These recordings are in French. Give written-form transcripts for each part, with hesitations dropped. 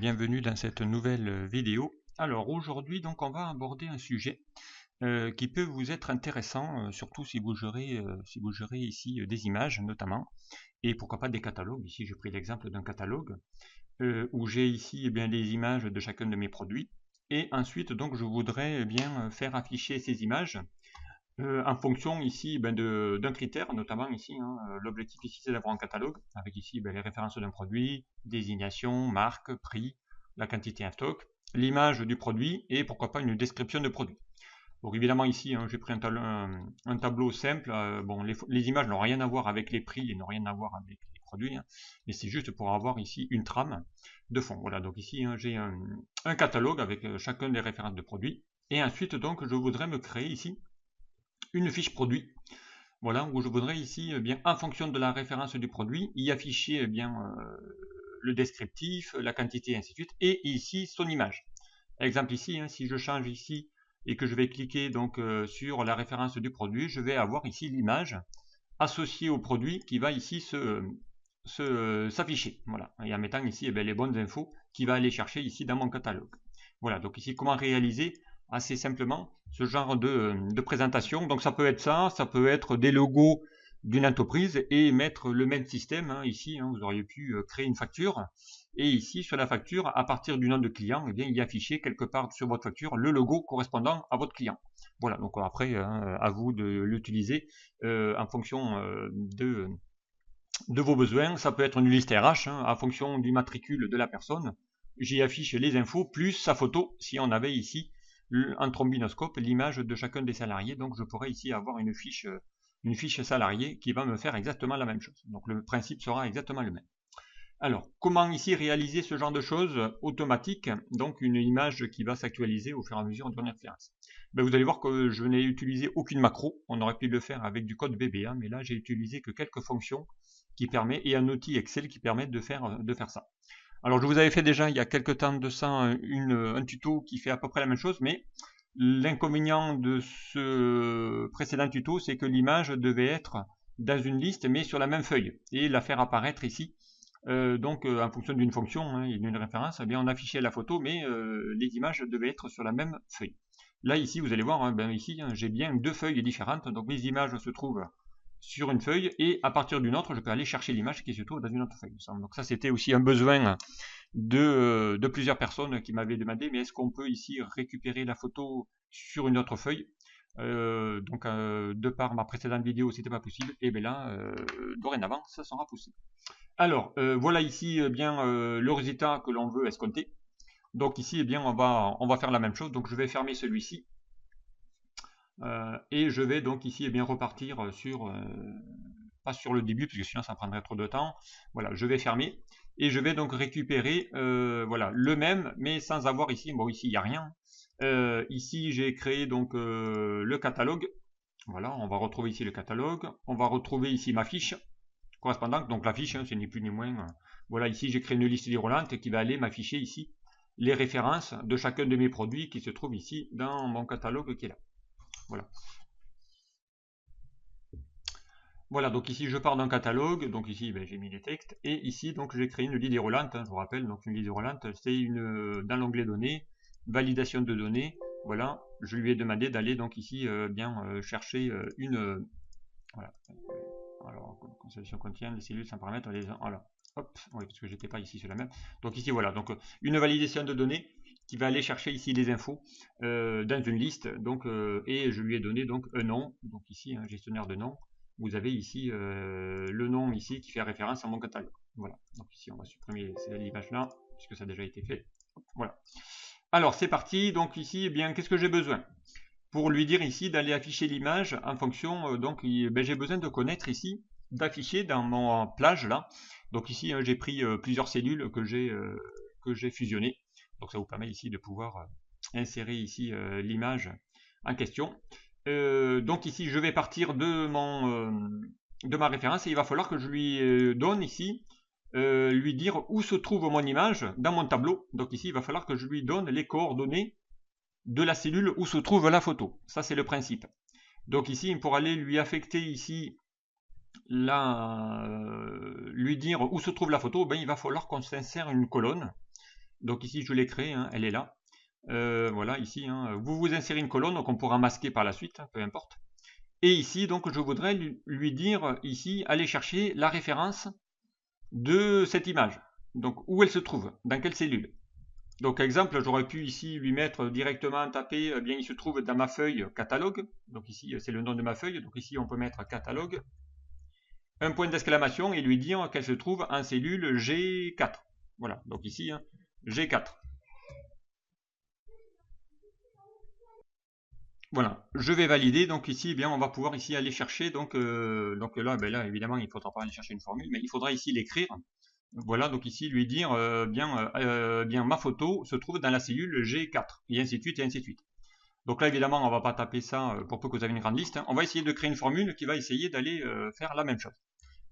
bienvenue dans cette nouvelle vidéo. Alors aujourd'hui donc on va aborder un sujet qui peut vous être intéressant, surtout si vous gérez ici des images notamment, et pourquoi pas des catalogues. Ici j'ai pris l'exemple d'un catalogue où j'ai ici les images de chacun de mes produits, et ensuite donc je voudrais faire afficher ces images en fonction ici d'un critère, notamment ici, l'objectif ici c'est d'avoir un catalogue avec ici les références d'un produit, désignation, marque, prix, la quantité en stock, l'image du produit et pourquoi pas une description de produit. Donc évidemment ici j'ai pris un tableau simple, bon les images n'ont rien à voir avec les prix et n'ont rien à voir avec les produits, mais c'est juste pour avoir ici une trame de fond. Voilà, donc ici j'ai un catalogue avec chacun des références de produits, et ensuite donc je voudrais me créer ici une fiche produit, voilà, où je voudrais ici en fonction de la référence du produit y afficher le descriptif, la quantité et ainsi de suite, et ici son image. Exemple ici, si je change ici et que je vais cliquer donc sur la référence du produit, je vais avoir ici l'image associée au produit qui va ici s'afficher, voilà, et en mettant ici les bonnes infos qui va aller chercher ici dans mon catalogue. Voilà, donc ici comment réaliser assez simplement ce genre de présentation. Donc ça peut être ça peut être des logos d'une entreprise et mettre le même système, ici vous auriez pu créer une facture, et ici sur la facture, à partir du nom de client, y afficher quelque part sur votre facture le logo correspondant à votre client. Voilà, donc après à vous de l'utiliser en fonction de vos besoins. Ça peut être une liste RH, en fonction du matricule de la personne. J'y affiche les infos plus sa photo si on avait ici en trombinoscope l'image de chacun des salariés. Donc je pourrais ici avoir une fiche salariée qui va me faire exactement la même chose. Donc le principe sera exactement le même. Alors, comment ici réaliser ce genre de choses automatique, donc une image qui va s'actualiser au fur et à mesure de mon référence. Vous allez voir que je n'ai utilisé aucune macro. On aurait pu le faire avec du code VBA, mais là j'ai utilisé que quelques fonctions qui permet, et un outil Excel qui permet de faire ça. Alors je vous avais fait déjà il y a quelques temps de ça un tuto qui fait à peu près la même chose, mais l'inconvénient de ce précédent tuto, c'est que l'image devait être dans une liste mais sur la même feuille, et la faire apparaître ici. En fonction d'une fonction et d'une référence, on affichait la photo, mais les images devaient être sur la même feuille. Là ici vous allez voir, ici j'ai bien deux feuilles différentes, donc les images se trouvent sur une feuille, et à partir d'une autre je peux aller chercher l'image qui se trouve dans une autre feuille. Donc ça c'était aussi un besoin de plusieurs personnes qui m'avaient demandé, mais est-ce qu'on peut ici récupérer la photo sur une autre feuille? De par ma précédente vidéo c'était pas possible, et bien là dorénavant ça sera possible. Alors voilà ici le résultat que l'on veut escompter. Donc ici on va faire la même chose. Donc je vais fermer celui-ci et je vais donc ici repartir sur pas sur le début parce que sinon ça prendrait trop de temps. Voilà, je vais fermer et je vais donc récupérer voilà le même, mais sans avoir ici, bon ici il n'y a rien. Ici j'ai créé donc le catalogue. Voilà, on va retrouver ici le catalogue. On va retrouver ici ma fiche correspondante, donc la fiche, c'est ni plus ni moins. Voilà, ici j'ai créé une liste déroulante qui va aller m'afficher ici les références de chacun de mes produits qui se trouvent ici dans mon catalogue qui est là. Voilà. Voilà, donc ici je pars d'un catalogue, donc ici j'ai mis les textes, et ici donc j'ai créé une liste déroulante, je vous rappelle, donc une liste déroulante, c'est dans l'onglet données, validation de données. Voilà, je lui ai demandé d'aller donc ici chercher une voilà. Alors, constellation contient les cellules sans paramètres, voilà. Hop, oui, parce que j'étais pas ici sur la même. Donc ici voilà, donc une validation de données qui va aller chercher ici les infos dans une liste, donc et je lui ai donné donc un nom, donc ici un gestionnaire de nom. Vous avez ici le nom ici qui fait référence à mon catalogue. Voilà, donc ici on va supprimer l'image là puisque ça a déjà été fait. Voilà. Alors c'est parti. Donc ici, qu'est-ce que j'ai besoin pour lui dire ici d'aller afficher l'image en fonction, j'ai besoin de connaître ici, d'afficher dans mon plage là. Donc ici j'ai pris plusieurs cellules que j'ai fusionnées. Donc ça vous permet ici de pouvoir insérer ici l'image en question. Donc ici je vais partir de ma référence, et il va falloir que je lui donne ici lui dire où se trouve mon image dans mon tableau. Donc ici il va falloir que je lui donne les coordonnées de la cellule où se trouve la photo. Ça c'est le principe. Donc ici pour aller lui affecter ici lui dire où se trouve la photo, il va falloir qu'on s'insère une colonne. Donc ici, je l'ai créée, hein, elle est là. Voilà, ici, hein, vous insérez une colonne, donc on pourra masquer par la suite, hein, peu importe. Et ici, donc, je voudrais lui dire, ici, aller chercher la référence de cette image. Donc, où elle se trouve, dans quelle cellule. Donc, exemple, j'aurais pu ici lui mettre directement, taper, bien, il se trouve dans ma feuille catalogue. Donc ici, c'est le nom de ma feuille. Donc ici, on peut mettre catalogue. Un point d'exclamation et lui dire qu'elle se trouve en cellule G4. Voilà, donc ici, hein, G4. Voilà, je vais valider, donc ici, eh bien, on va pouvoir ici aller chercher, donc là, ben là, évidemment, il ne faudra pas aller chercher une formule, mais il faudra ici l'écrire. Voilà, donc ici, lui dire, bien, ma photo se trouve dans la cellule G4, et ainsi de suite, et ainsi de suite. Donc là, évidemment, on ne va pas taper ça pour peu que vous avez une grande liste, hein. On va essayer de créer une formule qui va essayer d'aller faire la même chose.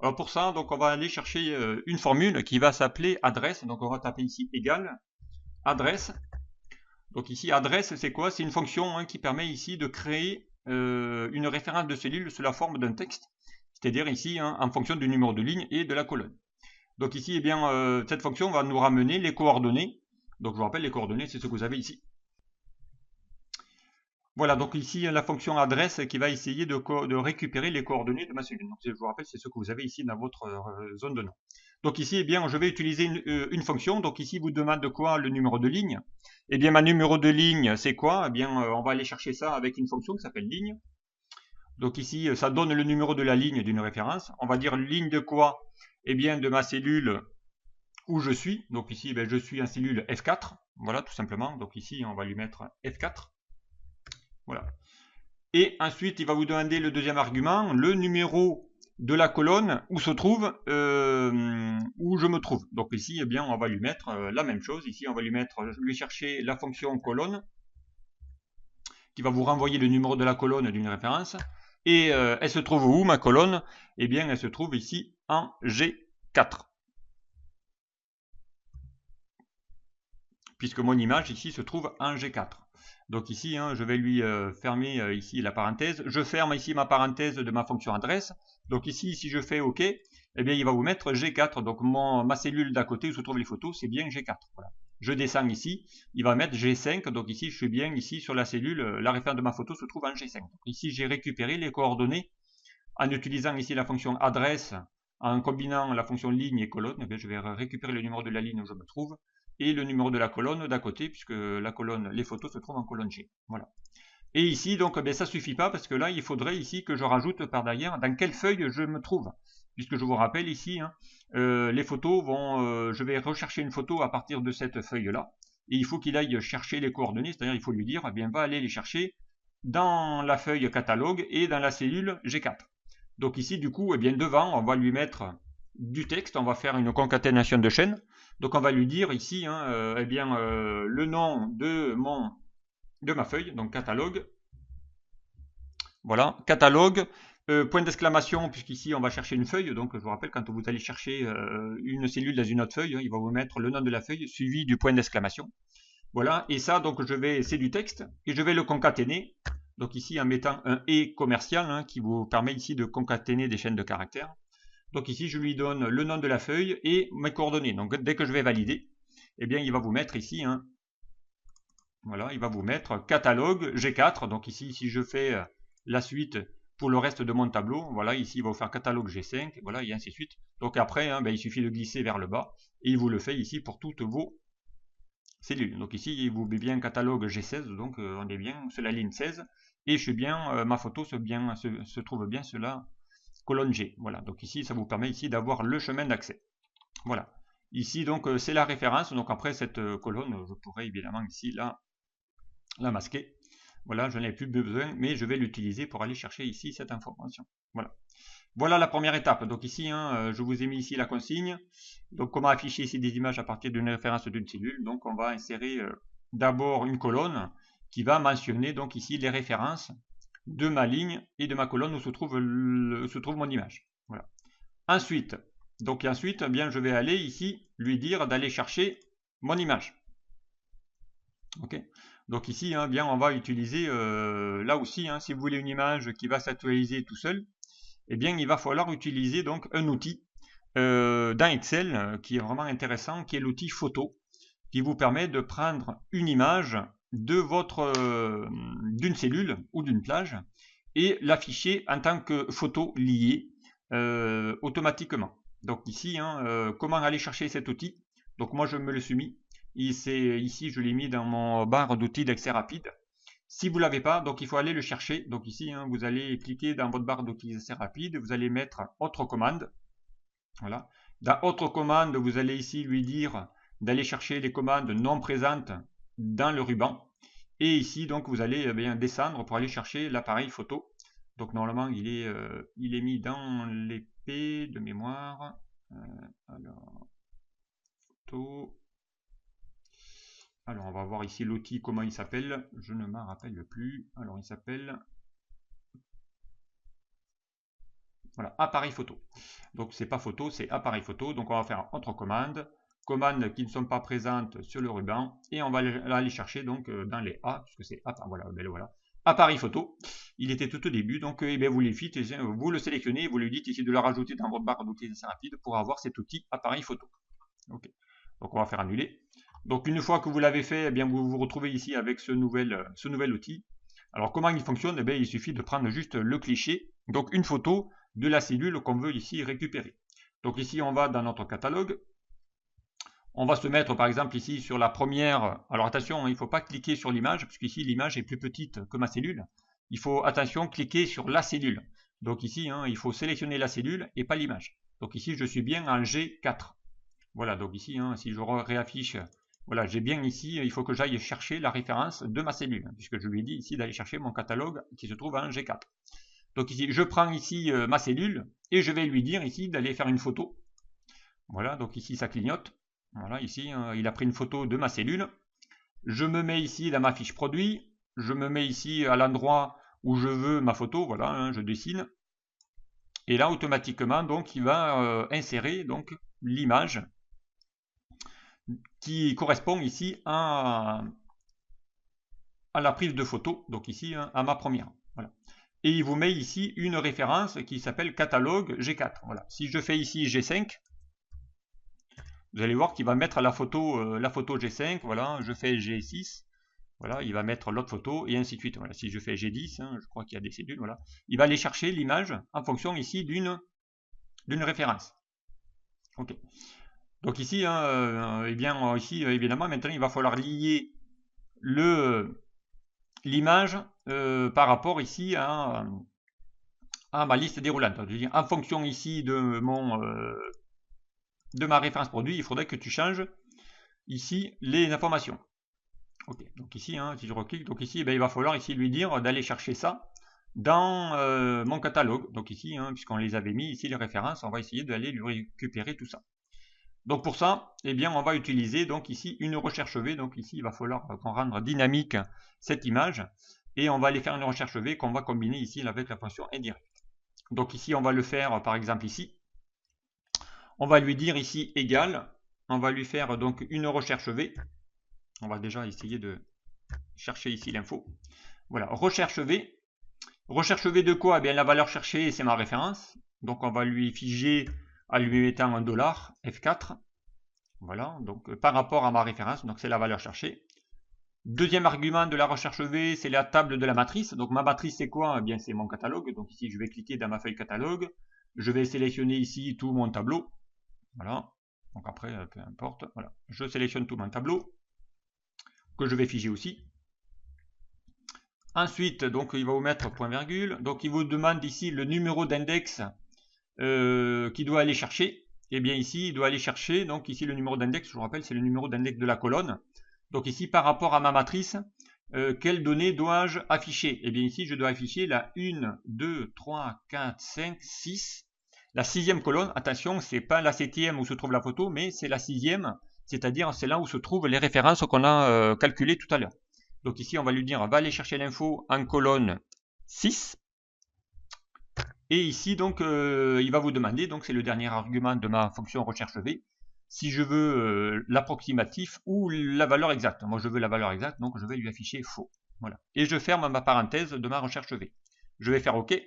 Alors pour ça, donc on va aller chercher une formule qui va s'appeler adresse, donc on va taper ici égal, adresse. Donc ici, adresse, c'est quoi? C'est une fonction, hein, qui permet ici de créer une référence de cellule sous la forme d'un texte, c'est-à-dire ici, hein, en fonction du numéro de ligne et de la colonne. Donc ici, eh bien, cette fonction va nous ramener les coordonnées. Donc je vous rappelle, les coordonnées, c'est ce que vous avez ici. Voilà, donc ici, la fonction adresse qui va essayer de récupérer les coordonnées de ma cellule. Donc je vous rappelle, c'est ce que vous avez ici dans votre zone de nom. Donc ici, eh bien, je vais utiliser une fonction. Donc ici, vous demande de quoi? Le numéro de ligne. Eh bien, ma numéro de ligne, c'est quoi? Eh bien, on va aller chercher ça avec une fonction qui s'appelle ligne. Donc ici, ça donne le numéro de la ligne d'une référence. On va dire ligne de quoi? Eh bien, de ma cellule où je suis. Donc ici, je suis en cellule F4. Voilà, tout simplement. Donc ici, on va lui mettre F4. Voilà. Et ensuite, il va vous demander le deuxième argument, le numéro de la colonne où se trouve, où je me trouve. Donc ici, eh bien, on va lui mettre la même chose. Ici, on va lui chercher la fonction colonne, qui va vous renvoyer le numéro de la colonne d'une référence. Et elle se trouve où, ma colonne? Eh bien, elle se trouve ici en G4. Puisque mon image ici se trouve en G4. Donc ici, hein, je vais lui fermer ici la parenthèse. Je ferme ici ma parenthèse de ma fonction adresse. Donc ici, si je fais OK, eh bien, il va vous mettre G4. Donc ma cellule d'à côté où se trouvent les photos, c'est bien G4. Voilà. Je descends ici, il va mettre G5. Donc ici, je suis bien ici sur la cellule. La référence de ma photo se trouve en G5. Donc ici, j'ai récupéré les coordonnées en utilisant ici la fonction adresse, en combinant la fonction ligne et colonne. Eh bien, je vais récupérer le numéro de la ligne où je me trouve et le numéro de la colonne d'à côté, puisque la colonne, les photos se trouvent en colonne G. Voilà. Et ici, donc, ça ne suffit pas, parce que là, il faudrait ici que je rajoute par derrière dans quelle feuille je me trouve. Puisque je vous rappelle ici, hein, les photos vont, je vais rechercher une photo à partir de cette feuille-là. Et il faut qu'il aille chercher les coordonnées, c'est-à-dire il faut lui dire, eh bien, va aller les chercher dans la feuille catalogue et dans la cellule G4. Donc ici, du coup, eh bien, devant, on va lui mettre du texte, on va faire une concaténation de chaînes. Donc on va lui dire ici, hein, le nom de ma feuille, donc catalogue. Voilà, catalogue, point d'exclamation, puisqu'ici on va chercher une feuille. Donc je vous rappelle, quand vous allez chercher une cellule dans une autre feuille, hein, il va vous mettre le nom de la feuille suivi du point d'exclamation. Voilà, et ça, donc c'est du texte, et je vais le concaténer. Donc ici en mettant un et commercial, hein, qui vous permet ici de concaténer des chaînes de caractères. Donc ici, je lui donne le nom de la feuille et mes coordonnées. Donc dès que je vais valider, eh bien, il va vous mettre ici, hein, voilà, il va vous mettre catalogue G4. Donc ici, si je fais la suite pour le reste de mon tableau, voilà, ici, il va vous faire catalogue G5, voilà, et ainsi de suite. Donc après, hein, il suffit de glisser vers le bas et il vous le fait ici pour toutes vos cellules. Donc ici, il vous met bien catalogue G16, donc on est bien sur la ligne 16. Et je suis bien, ma photo se trouve bien sur la colonne G. Voilà, donc ici, ça vous permet ici d'avoir le chemin d'accès. Voilà. Ici, donc, c'est la référence. Donc après cette colonne, je pourrais évidemment ici la masquer. Voilà, je n'ai plus besoin, mais je vais l'utiliser pour aller chercher ici cette information. Voilà. Voilà la première étape. Donc ici, hein, je vous ai mis ici la consigne. Donc comment afficher ici des images à partir d'une référence d'une cellule. Donc on va insérer d'abord une colonne qui va mentionner donc ici les références de ma ligne et de ma colonne où se trouve mon image. Voilà. Ensuite, eh bien, je vais aller ici lui dire d'aller chercher mon image. Ok. Donc ici, hein, bien, on va utiliser là aussi, hein, si vous voulez une image qui va s'actualiser tout seul, eh bien, il va falloir utiliser donc un outil dans Excel qui est vraiment intéressant, qui est l'outil photo. qui vous permet de prendre une image de d'une cellule ou d'une plage et l'afficher en tant que photo liée automatiquement. Donc ici, comment aller chercher cet outil? Donc moi je me le suis mis. Ici je l'ai mis dans mon barre d'outils d'accès rapide. Si vous ne l'avez pas, donc il faut aller le chercher. Donc ici, vous allez cliquer dans votre barre d'outils d'accès rapide, vous allez mettre autre commande. Voilà. Dans autre commande, vous allez ici lui dire d'aller chercher les commandes non présentes dans le ruban. Et ici, donc, vous allez bien descendre pour aller chercher l'appareil photo. Donc, normalement, il est mis dans l'épée de mémoire. Alors, photo. Alors, on va voir ici l'outil, comment il s'appelle. Je ne m'en rappelle plus. Alors, il s'appelle... Voilà, appareil photo. Donc, c'est pas photo, c'est appareil photo. Donc, on va faire entre commandes. Commandes qui ne sont pas présentes sur le ruban. Et on va aller chercher donc dans les A, puisque c'est voilà, voilà. Appareil photo. Il était tout au début. Donc, vous les faites, vous le sélectionnez, vous lui dites ici de le rajouter dans votre barre d'outils assez rapide pour avoir cet outil appareil photo. Ok. Donc, on va faire annuler. Donc, une fois que vous l'avez fait, vous vous retrouvez ici avec ce nouvel outil. Alors, comment il fonctionne? Il suffit de prendre juste le cliché, donc une photo de la cellule qu'on veut ici récupérer. Donc, ici, on va dans notre catalogue. On va se mettre, par exemple, ici sur la première. Alors, attention, il ne faut pas cliquer sur l'image, parce qu'ici, l'image est plus petite que ma cellule. Il faut, attention, cliquer sur la cellule. Donc, ici, il faut sélectionner la cellule et pas l'image. Donc, ici, je suis bien en G4. Voilà, donc ici, si je réaffiche... Voilà, j'ai bien ici, il faut que j'aille chercher la référence de ma cellule, puisque je lui ai dit ici d'aller chercher mon catalogue qui se trouve en G4. Donc ici, je prends ici ma cellule et je vais lui dire ici d'aller faire une photo. Voilà, donc ici ça clignote. Voilà, ici, il a pris une photo de ma cellule. Je me mets ici dans ma fiche produit. Je me mets ici à l'endroit où je veux ma photo. Voilà, je dessine. Et là, automatiquement, donc, il va insérer donc l'image qui correspond ici à la prise de photo, donc ici à ma première. Voilà. Et il vous met ici une référence qui s'appelle catalogue G4. Voilà. Si je fais ici G5, vous allez voir qu'il va mettre la photo G5. Voilà, je fais G6. Voilà, il va mettre l'autre photo et ainsi de suite. Voilà. Si je fais G10, je crois qu'il y a des cellules. Voilà, il va aller chercher l'image en fonction ici d'une référence. Ok. Donc ici, ici, évidemment, maintenant, il va falloir lier l'image par rapport ici à ma liste déroulante. C'est-à-dire, en fonction ici de ma référence produit, il faudrait que tu changes ici les informations. Ok, donc ici, si je reclique, donc ici, il va falloir ici lui dire d'aller chercher ça dans mon catalogue. Donc ici, puisqu'on les avait mis ici les références, on va essayer d'aller lui récupérer tout ça. Donc pour ça, on va utiliser donc ici une recherche V. Donc ici, il va falloir qu'on rende dynamique cette image et on va aller faire une recherche V qu'on va combiner ici avec la fonction indirect. Donc ici, on va le faire par exemple ici. On va lui dire ici égal. On va lui faire donc une recherche V. On va déjà essayer de chercher ici l'info. Voilà, recherche V. Recherche V de quoi? La valeur cherchée, c'est ma référence. Donc on va lui figer en lui mettant un $, F4. Voilà, donc par rapport à ma référence, donc c'est la valeur cherchée. Deuxième argument de la recherche V, c'est la table de la matrice. Donc ma matrice, c'est quoi? C'est mon catalogue. Donc ici, je vais cliquer dans ma feuille catalogue. Je vais sélectionner ici tout mon tableau. Voilà. Donc après, peu importe. Voilà. Je sélectionne tout mon tableau que je vais figer aussi. Ensuite, donc il va vous mettre point virgule. Donc il vous demande ici le numéro d'index qu'il doit aller chercher. Et bien ici, il doit aller chercher, donc ici le numéro d'index, je vous rappelle, c'est le numéro d'index de la colonne. Donc ici, par rapport à ma matrice, quelles données dois-je afficher? Et bien ici, je dois afficher la 1, 2, 3, 4, 5, 6. La sixième colonne, attention, c'est pas la septième où se trouve la photo, mais c'est la sixième, c'est-à-dire c'est là où se trouvent les références qu'on a calculées tout à l'heure. Donc ici, on va lui dire, va aller chercher l'info en colonne 6. Et ici, donc, il va vous demander, donc c'est le dernier argument de ma fonction recherche V, si je veux l'approximatif ou la valeur exacte. Moi, je veux la valeur exacte, donc je vais lui afficher faux. Voilà. Et je ferme ma parenthèse de ma recherche V. Je vais faire OK.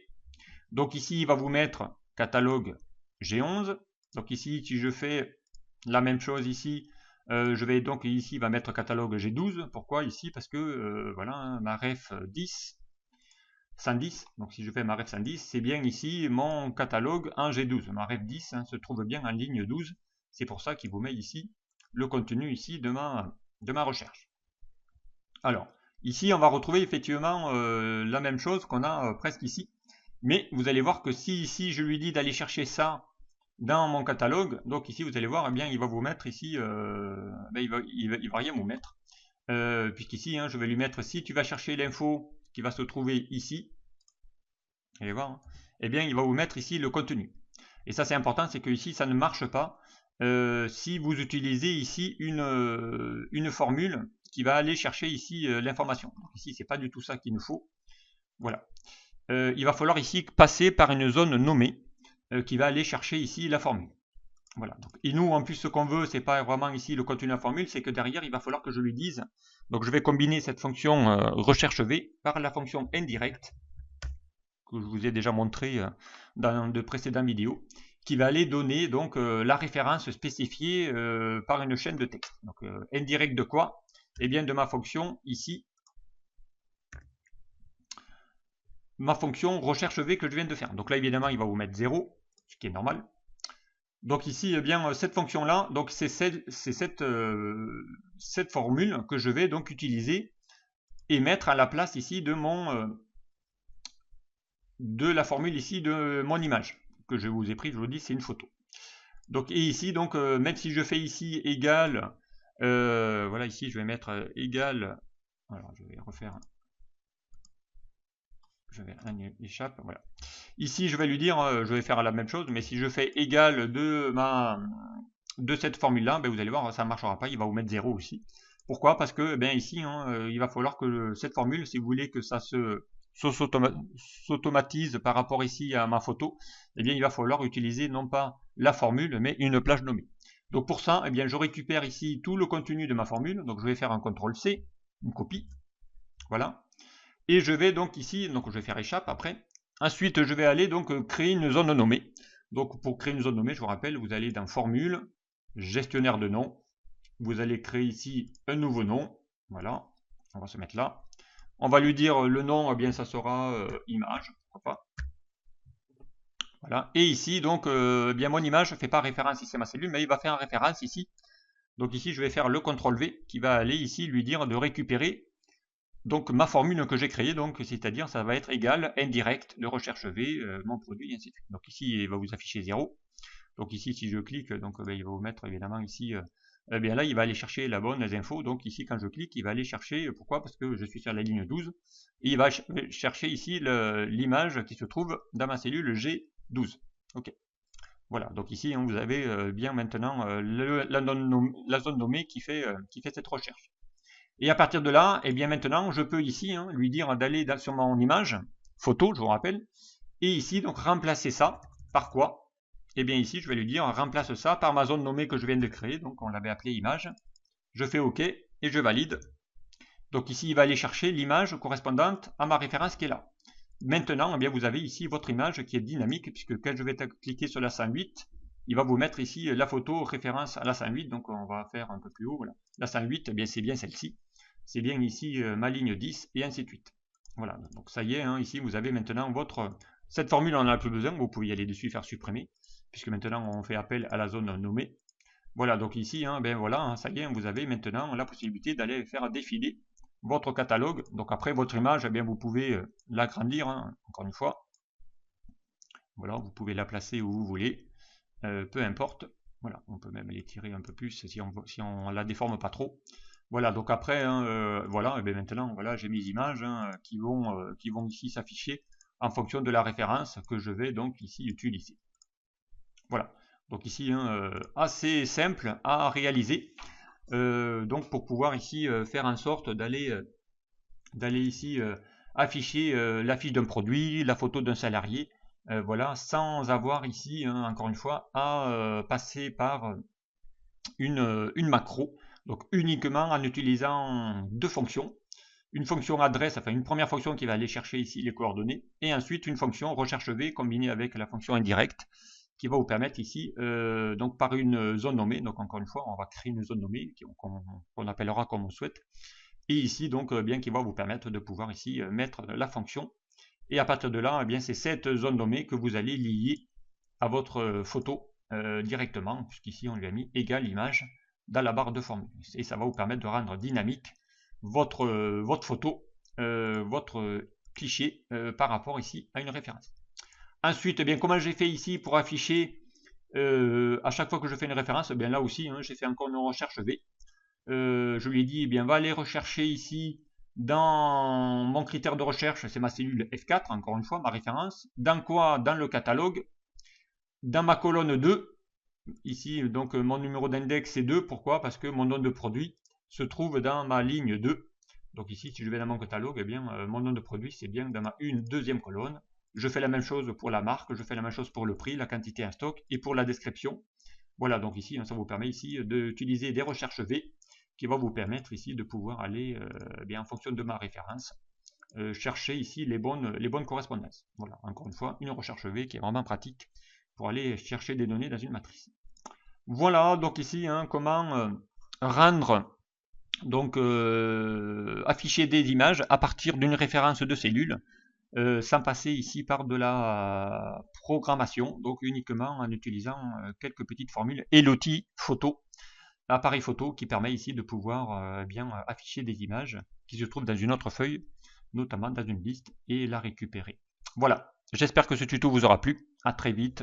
Donc ici, il va vous mettre catalogue G11. Donc ici, si je fais la même chose ici, Je vais donc ici, va mettre catalogue G12. Pourquoi ici? Parce que voilà, hein, ma ref 10, 110. Donc si je fais ma ref 110, c'est bien ici mon catalogue en G12. Ma ref 10 hein, se trouve bien en ligne 12. C'est pour ça qu'il vous met ici le contenu ici de ma recherche. Alors, ici, on va retrouver effectivement la même chose qu'on a presque ici. Mais vous allez voir que si ici, je lui dis d'aller chercher ça dans mon catalogue, donc ici, vous allez voir, eh bien, il va vous mettre ici, il va rien vous mettre. Puisqu'ici, hein, je vais lui mettre, si tu vas chercher l'info qui va se trouver ici, vous allez voir, hein, eh bien, il va vous mettre ici le contenu. Et ça, c'est important, c'est que ici, ça ne marche pas si vous utilisez ici une formule qui va aller chercher ici l'information. Ici, c'est pas du tout ça qu'il nous faut. Voilà. Il va falloir ici passer par une zone nommée qui va aller chercher ici la formule. Voilà. Donc, et nous, en plus, ce qu'on veut, c'est pas vraiment ici le contenu de la formule, c'est que derrière, il va falloir que je lui dise. Donc, je vais combiner cette fonction recherche V par la fonction indirect que je vous ai déjà montré dans de précédentes vidéos, qui va aller donner donc la référence spécifiée par une chaîne de texte. Donc indirect de quoi? Eh bien de ma fonction ici, ma fonction recherche V que je viens de faire. Donc là évidemment il va vous mettre 0, ce qui est normal. Donc ici eh bien cette fonction là, donc c'est cette formule que je vais donc utiliser et mettre à la place ici de la formule ici de mon image que je vous ai pris, je vous dis c'est une photo. Donc et ici donc même si je fais ici égal, voilà ici je vais mettre égal, alors je vais refaire, je vais un échappe, voilà. Ici je vais lui dire, je vais faire la même chose, mais si je fais égal de cette formule là, ben, vous allez voir ça ne marchera pas, il va vous mettre 0 aussi. Pourquoi? Parce que ben ici hein, il va falloir que cette formule, si vous voulez que ça s'automatise par rapport ici à ma photo, eh bien il va falloir utiliser non pas la formule mais une plage nommée. Donc pour ça, eh bien je récupère ici tout le contenu de ma formule, donc je vais faire un CTRL-C, une copie, voilà, et je vais donc ici, donc je vais faire échappe après, ensuite je vais aller donc créer une zone nommée. Donc pour créer une zone nommée, je vous rappelle, vous allez dans formule, gestionnaire de nom, vous allez créer ici un nouveau nom, voilà, on va se mettre là. On va lui dire le nom, eh bien ça sera image, pourquoi pas. Voilà. Et ici, donc, eh bien mon image ne fait pas référence ici à ma cellule, mais il va faire référence ici. Donc ici, je vais faire le CTRL-V qui va aller ici lui dire de récupérer donc ma formule que j'ai créée, donc c'est-à-dire ça va être égal indirect de recherche V, mon produit, et ainsi de suite. Donc ici, il va vous afficher 0. Donc ici, si je clique, donc il va vous mettre évidemment ici. Eh bien là, il va aller chercher la bonne info. Donc ici, quand je clique, il va aller chercher, pourquoi? Parce que je suis sur la ligne 12. Et il va chercher ici l'image qui se trouve dans ma cellule G12. Ok. Voilà, donc ici, hein, vous avez bien maintenant la zone nommée qui fait cette recherche. Et à partir de là, eh bien maintenant, je peux ici hein, lui dire d'aller sur mon image, photo, je vous rappelle, et ici, donc remplacer ça par quoi? Et bien ici, je vais lui dire, remplace ça par ma zone nommée que je viens de créer, donc on l'avait appelée image. Je fais OK et je valide. Donc ici, il va aller chercher l'image correspondante à ma référence qui est là. Maintenant, eh bien, vous avez ici votre image qui est dynamique, puisque quand je vais cliquer sur la 108, il va vous mettre ici la photo référence à la 108, donc on va faire un peu plus haut. Voilà. La 108, eh bien, c'est bien celle-ci. C'est bien ici ma ligne 10, et ainsi de suite. Voilà, donc ça y est, hein, ici vous avez maintenant cette formule, on n'en a plus besoin, vous pouvez y aller dessus et faire supprimer, puisque maintenant on fait appel à la zone nommée. Voilà, donc ici, hein, ben voilà, hein, ça y est, vous avez maintenant la possibilité d'aller faire défiler votre catalogue. Donc après votre image, eh bien, vous pouvez l'agrandir, hein, encore une fois. Voilà, vous pouvez la placer où vous voulez, peu importe. Voilà, on peut même l'étirer un peu plus si on la déforme pas trop. Voilà, donc après, hein, voilà, et bien maintenant, voilà, j'ai mes images hein, qui vont ici s'afficher en fonction de la référence que je vais donc ici utiliser. Voilà, donc ici, hein, assez simple à réaliser. Donc pour pouvoir ici faire en sorte d'aller ici afficher la fiche d'un produit, la photo d'un salarié, voilà, sans avoir ici, hein, encore une fois, à passer par une macro. Donc uniquement en utilisant deux fonctions. Une fonction adresse, enfin une première fonction qui va aller chercher ici les coordonnées, et ensuite une fonction recherche V combinée avec la fonction indirecte qui va vous permettre ici, donc par une zone nommée, donc encore une fois, on va créer une zone nommée qu'on appellera comme on souhaite, et ici donc bien qui va vous permettre de pouvoir ici mettre la fonction, et à partir de là, eh bien c'est cette zone nommée que vous allez lier à votre photo directement, puisqu'ici on lui a mis égale image dans la barre de formule, et ça va vous permettre de rendre dynamique votre photo, votre cliché par rapport ici à une référence. Ensuite, eh bien, comment j'ai fait ici pour afficher à chaque fois que je fais une référence, eh bien là aussi, hein, j'ai fait encore une recherche V. Je lui ai dit, eh bien, va aller rechercher ici dans mon critère de recherche, c'est ma cellule F4, encore une fois, ma référence. Dans quoi? Dans le catalogue. Dans ma colonne 2, ici, donc mon numéro d'index c'est 2. Pourquoi? Parce que mon nom de produit se trouve dans ma ligne 2. Donc ici, si je vais dans mon catalogue, eh bien, mon nom de produit, c'est bien dans ma deuxième colonne. Je fais la même chose pour la marque, je fais la même chose pour le prix, la quantité en stock et pour la description. Voilà, donc ici, ça vous permet ici d'utiliser des recherches V qui va vous permettre ici de pouvoir aller, bien, en fonction de ma référence, chercher ici les bonnes correspondances. Voilà, encore une fois, une recherche V qui est vraiment pratique pour aller chercher des données dans une matrice. Voilà, donc ici, hein, comment rendre, donc afficher des images à partir d'une référence de cellule, sans passer ici par de la programmation, donc uniquement en utilisant quelques petites formules et l'outil photo, appareil photo qui permet ici de pouvoir bien afficher des images qui se trouvent dans une autre feuille, notamment dans une liste, et la récupérer. Voilà, j'espère que ce tuto vous aura plu. À très vite.